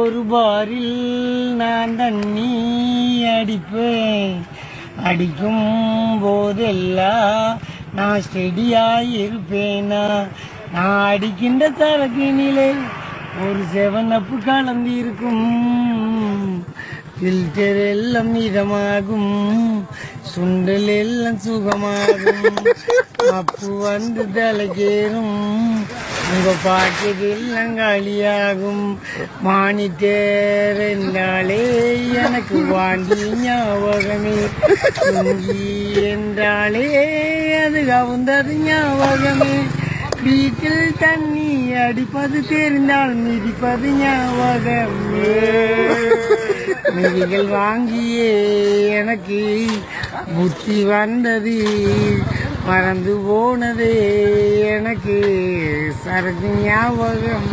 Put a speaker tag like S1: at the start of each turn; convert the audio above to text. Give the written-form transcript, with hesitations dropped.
S1: ஒரு பாரில் நான் தண்ணி அடிப்பேன். அடிக்கும் போதெல்லாம் நான் ஸ்டெடியாயிருப்பேனா. நான் அடிக்கின்ற சரக்கினிலே ஒரு 7up கலந்திருக்கும். ஃபில்டர் எல்லாம் இதமாகும், சுண்டல் எல்லாம் சுகமாகும். அப்பு வந்து தலைக்கேறும், உங்க பாட்டுக்கு எல்லாம் காலியாகும். மானிட்டர் என்றாலே எனக்கு வாண்டி ஞாபகமே. துங்கி என்றாலே அது கவுந்தது ஞாபகமே. வீட்டில் தண்ணி அடிப்பது தெரிந்தால் மிதிப்பது ஞாபகமே. மிதிகள் வாங்கியே எனக்கு புத்தி வந்தது, மறந்து போனதே எனக்கு சரக்கு ஞாபகம்.